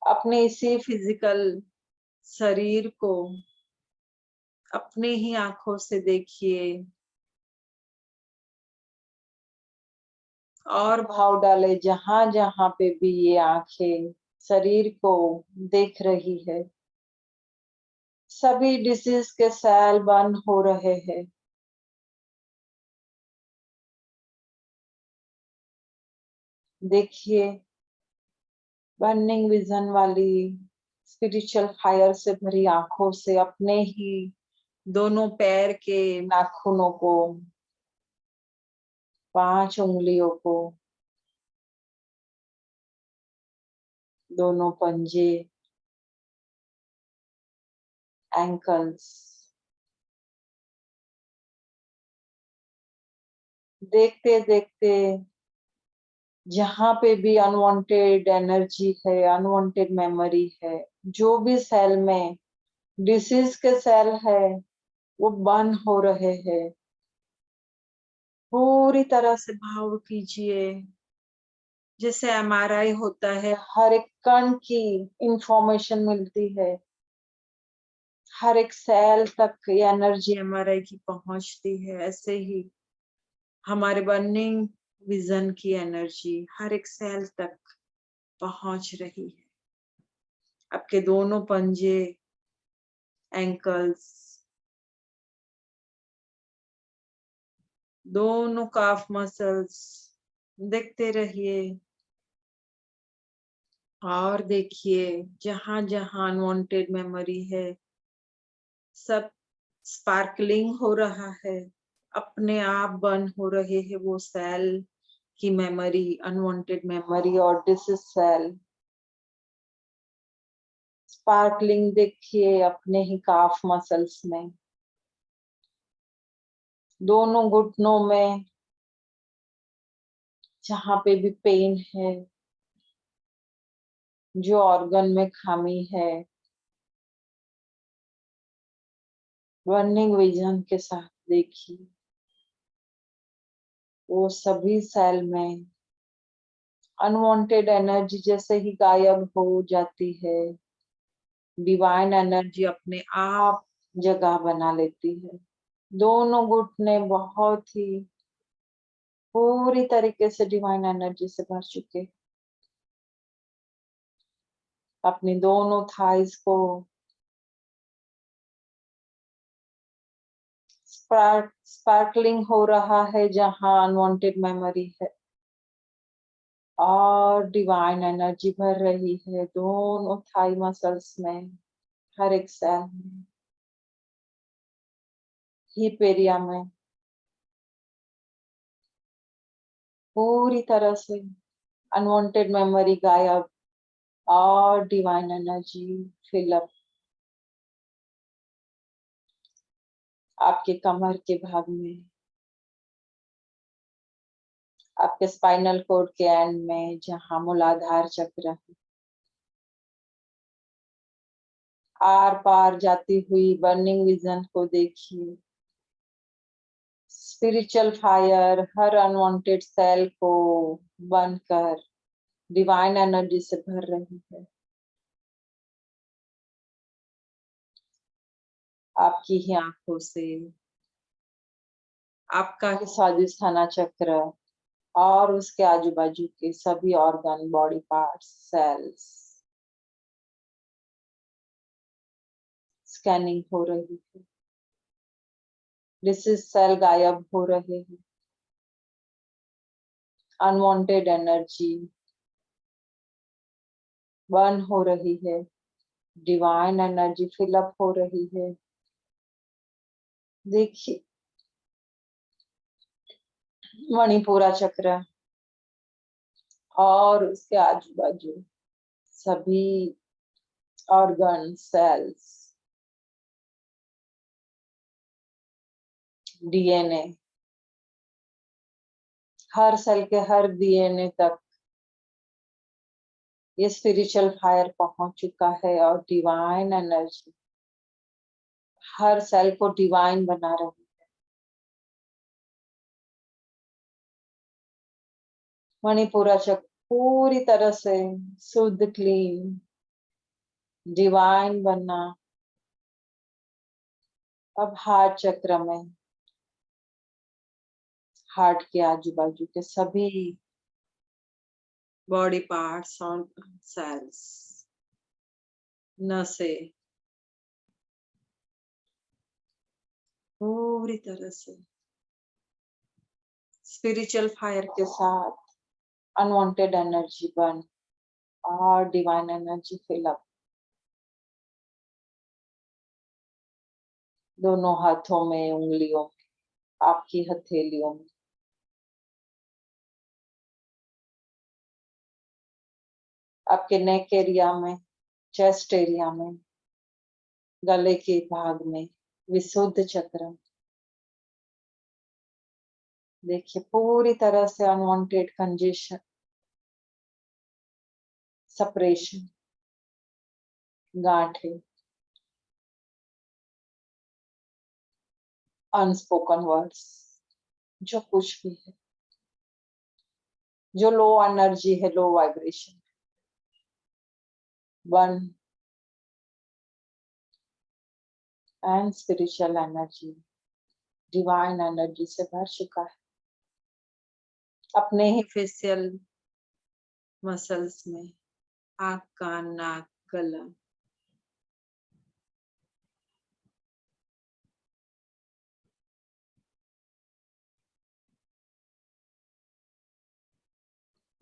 अपने इसी फिजिकल शरीर को अपने ही आंखों से देखिए, और भाव डाले जहां जहां पे भी ये आंखें शरीर को देख रही है, सभी डिसीज के सेल बंद हो रहे हैं। देखिए बर्निंग विजन वाली स्पिरिचुअल फायर से भरी आंखों से अपने ही दोनों पैर के नाखूनों को, 5 उंगलियों को, दोनों पंजे, एंकल्स। देखते देखते जहां पे भी अनवांटेड एनर्जी है, अनवांटेड मेमोरी है, जो भी सेल में डिसीज के सेल है, वो बंद हो रहे हैं। पूरी तरह से भाव कीजिए जैसे एमआरआई होता है, हर एक कण की इंफॉर्मेशन मिलती है, हर एक सेल तक ये एनर्जी एमआरआई की पहुंचती है। ऐसे ही हमारे बर्निंग विजन की एनर्जी हर एक सेल तक पहुंच रही है। आपके दोनों पंजे, एंकल्स, दोनों काफ मसल्स, देखते रहिए और देखिए जहां जहां अनवांटेड मेमोरी है, सब स्पार्कलिंग हो रहा है, अपने आप बंद हो रहे हैं वो सेल की मेमोरी, अनवांटेड मेमोरी और डिसीज सेल। स्पार्कलिंग देखिए अपने ही काफ मसल्स में, दोनों घुटनों में, जहां पे भी पेन है, जो ऑर्गन में खामी है, बर्निंग विजन के साथ देखिए वो सभी सेल में अनवांटेड एनर्जी जैसे ही गायब हो जाती है, डिवाइन एनर्जी अपने आप जगह बना लेती है। दोनों घुटने बहुत ही पूरी तरीके से डिवाइन एनर्जी से भर चुके। अपनी दोनों थाइस को स्पार्कलिंग हो रहा है जहां अनवांटेड मेमोरी है, और डिवाइन एनर्जी भर रही है दोनों थाई मसल्स में, हर एक सेल में, हिप एरिया में, पूरी तरह से अनवांटेड मेमोरी गायब और डिवाइन एनर्जी फिलअप। आपके कमर के भाग में, आपके स्पाइनल कोड के एंड में जहां मूलाधार चक्र है, आर पार जाती हुई बर्निंग विजन को देखिए। स्पिरिचुअल फायर हर अनवांटेड सेल को बंद कर डिवाइन एनर्जी से भर रही है। आपकी ही आंखों से आपका ही स्वादिष्ठाना चक्र और उसके आजू बाजू के सभी organ, body parts, cells scanning हो रही है। डिसीज सेल गायब हो रहे हैं, अनवांटेड एनर्जी बर्न हो रही है, डिवाइन एनर्जी फिलअप हो रही है। देखिए मणिपुरा चक्र और उसके आजू बाजू सभी ऑर्गन, सेल्स, डीएनए, हर सेल के हर डीएनए तक ये स्पिरिचुअल फायर पहुंच चुका है और डिवाइन एनर्जी हर सेल को डिवाइन बना रही है। मणिपुरा चक्र पूरी तरह से शुद्ध, क्लीन, डिवाइन बनना। अब हार्ट चक्र में, हार्ट के आजू बाजू के सभी बॉडी पार्ट्स और सेल्स, नसें पूरी तरह से स्पिरिचुअल फायर के साथ अनवांटेड एनर्जी बर्न और डिवाइन एनर्जी फिल अप। दोनों हाथों में, उंगलियों में, आपकी हथेलियों में। आपके नेक एरिया में, चेस्ट एरिया में, गले के भाग में, विशुद्ध चक्र। देखिए पूरी तरह से अनवांटेड कंजेशन, सेपरेशन, गांठें, अनस्पोकन वर्ड्स, जो कुछ भी है, जो लो एनर्जी है, low vibration, one and spiritual energy, divine energy से भर चुका है अपने ही फेशियल मसल्स में, आंख, कान, नाक, गला।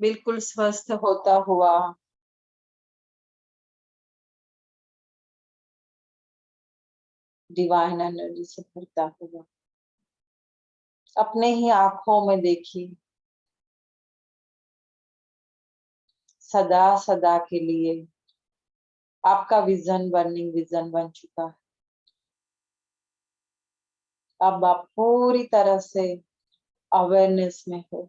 बिल्कुल स्वस्थ होता हुआ डिवाइन एनर्जी से भरता हुआ अपने ही आंखों में देखिए, सदा सदा के लिए आपका विजन बर्निंग विजन बन चुका है। अब आप पूरी तरह से अवेयरनेस में हो।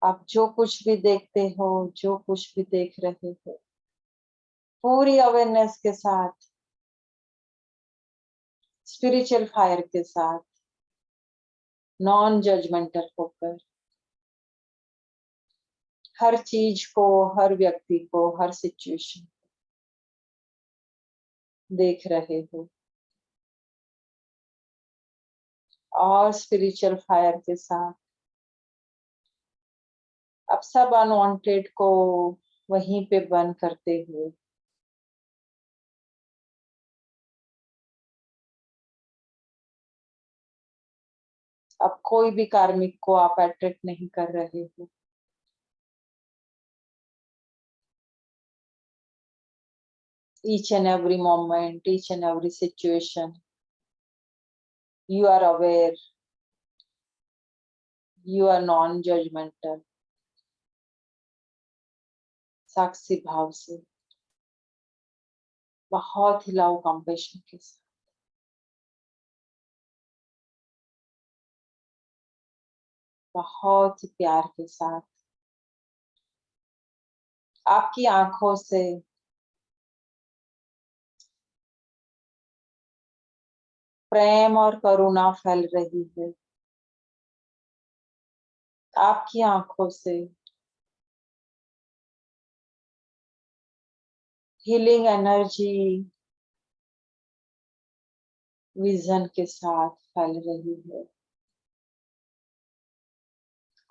आप जो कुछ भी देखते हो, जो कुछ भी देख रहे हो, पूरी अवेयरनेस के साथ, स्पिरिचुअल फायर के साथ, नॉन जजमेंटल होकर हर चीज को, हर व्यक्ति को, हर सिचुएशन देख रहे हो, और स्पिरिचुअल फायर के साथ अब सब अनवांटेड को वहीं पे बंद करते हुए अब कोई भी कार्मिक को आप अट्रैक्ट नहीं कर रहे हो। Each and every moment, each and every situation, you are aware, you are non-judgmental, साक्षी भाव से, बहुत ही लव कंपैशन के साथ, बहुत ही प्यार के साथ आपकी आंखों से प्रेम और करुणा फैल रही है। आपकी आंखों से हीलिंग एनर्जी विजन के साथ फैल रही है।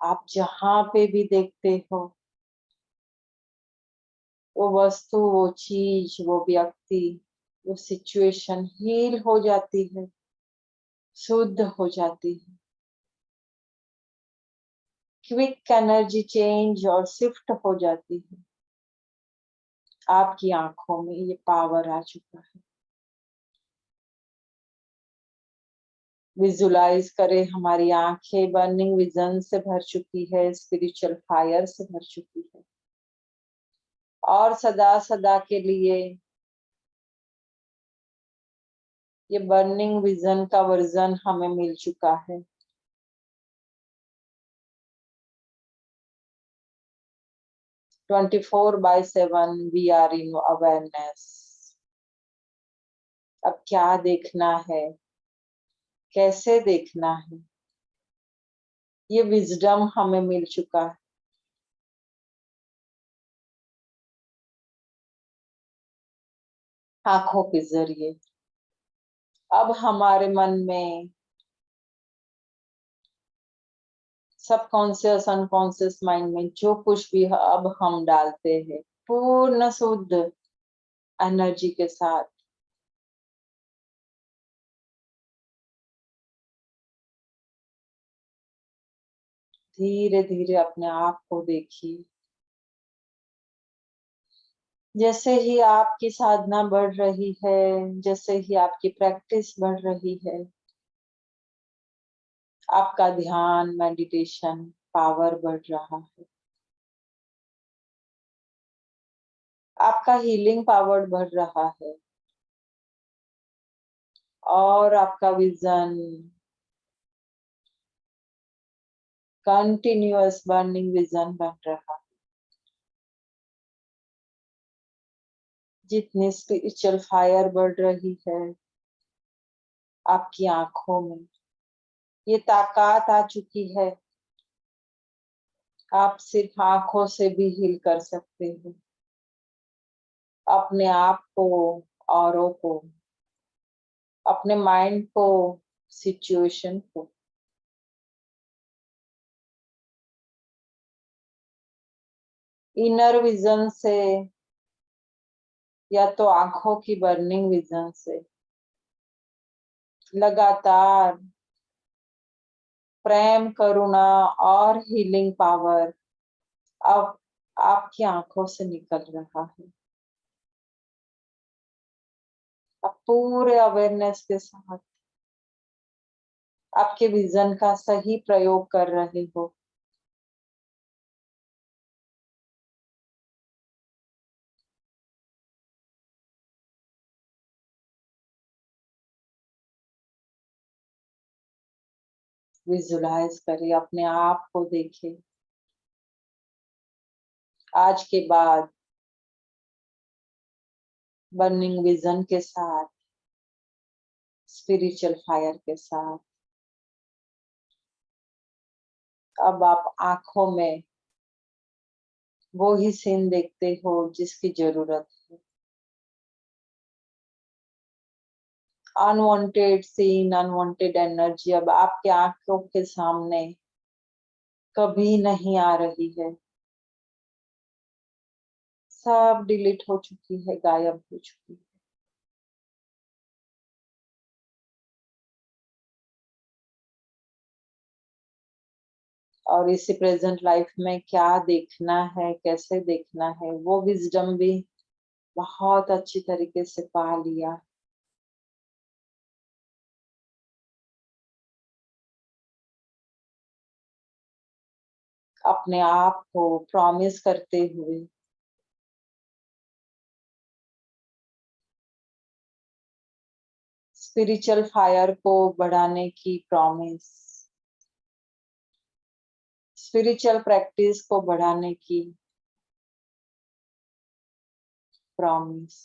आप जहां पे भी देखते हो, वो वस्तु, वो चीज, वो व्यक्ति, वो सिचुएशन हील हो जाती है, शुद्ध हो जाती है। क्विक एनर्जी चेंज और शिफ्ट हो जाती है। आपकी आंखों में ये पावर आ चुका है। विजुलाइज करें, हमारी आंखें बर्निंग विजन से भर चुकी है, स्पिरिचुअल फायर से भर चुकी है, और सदा सदा के लिए ये बर्निंग विजन का वर्जन हमें मिल चुका है। 24/7 वी आर इन अवेयरनेस। अब क्या देखना है, कैसे देखना है, ये विजडम हमें मिल चुका है। आंखों के जरिए अब हमारे मन में सबकॉन्शियस अनकॉन्शियस माइंड में जो कुछ भी अब हम डालते हैं, पूर्ण शुद्ध एनर्जी के साथ धीरे धीरे अपने आप को देखिए, जैसे ही आपकी साधना बढ़ रही है, जैसे ही आपकी प्रैक्टिस बढ़ रही है, आपका ध्यान, मेडिटेशन पावर बढ़ रहा है, आपका हीलिंग पावर बढ़ रहा है और आपका विजन कंटिन्यूअस बर्निंग विजन बन रहा है। जितनी स्पिरिचुअल फायर बढ़ रही है आपकी आंखों में, ये ताकत आ चुकी है, आप सिर्फ आंखों से भी हील कर सकते हो अपने आप को, औरों को, अपने माइंड को, सिचुएशन को। इनर विजन से या तो आंखों की बर्निंग विजन से लगातार प्रेम, करुणा और हीलिंग पावर अब आपकी आंखों से निकल रहा है। आप पूरे अवेयरनेस के साथ आपके विजन का सही प्रयोग कर रहे हो। विजुलाइज करिए, अपने आप को देखिए। आज के बाद बर्निंग विजन के साथ, स्पिरिचुअल फायर के साथ अब आप आंखों में वो ही सीन देखते हो जिसकी जरूरत है। अनवांटेड सीन, अनवांटेड एनर्जी अब आपके आंखों के सामने कभी नहीं आ रही है। सब डिलीट हो चुकी है, गायब हो चुकी है। और इसी प्रेजेंट लाइफ में क्या देखना है, कैसे देखना है, वो विजडम भी बहुत अच्छी तरीके से पा लिया। अपने आप को प्रॉमिस करते हुए स्पिरिचुअल फायर को बढ़ाने की प्रॉमिस, स्पिरिचुअल प्रैक्टिस को बढ़ाने की प्रॉमिस,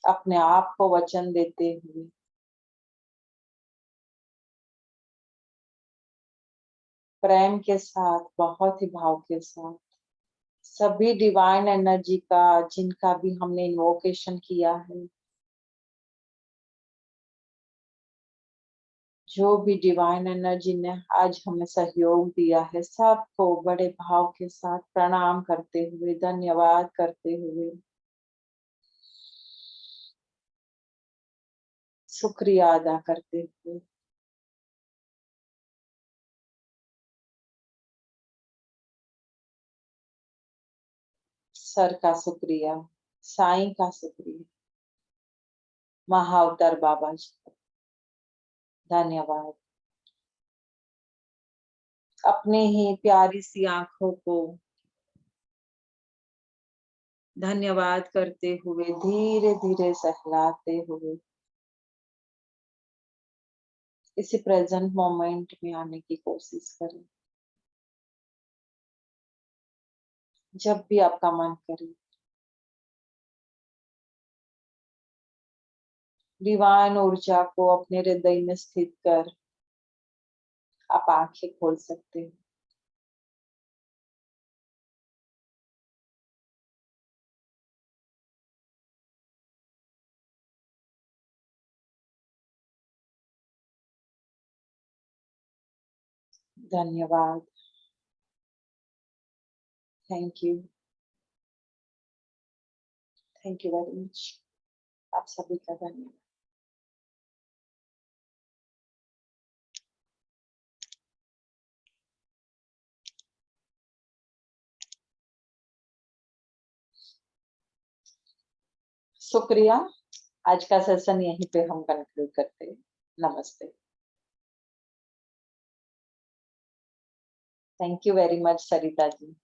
अपने आप को वचन देते हुए प्रेम के साथ, बहुत ही भाव के साथ सभी डिवाइन एनर्जी का, जिनका भी हमने इन्वोकेशन किया है, जो भी डिवाइन एनर्जी ने आज हमें सहयोग दिया है, सबको बड़े भाव के साथ प्रणाम करते हुए, धन्यवाद करते हुए, शुक्रिया अदा करते हुए, सर का शुक्रिया, साईं का शुक्रिया, महाअवतार बाबा जी का धन्यवाद। अपने ही प्यारी सी आंखों को धन्यवाद करते हुए, धीरे धीरे सहलाते हुए इसी प्रेजेंट मोमेंट में आने की कोशिश करें। जब भी आपका मन करे, डिवाइन ऊर्जा को अपने हृदय में स्थित कर आप आंखें खोल सकते हैं। धन्यवाद। Thank you. Thank you very much. आप सभी का धन्यवाद। शुक्रिया। आज का सेशन यहीं पे हम कंक्लूड करते हैं। नमस्ते। Thank you very much Sarita ji.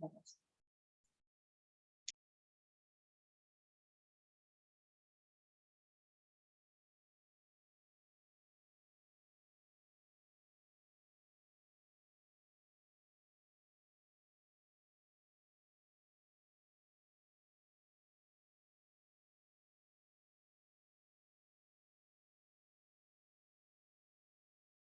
नमस्ते।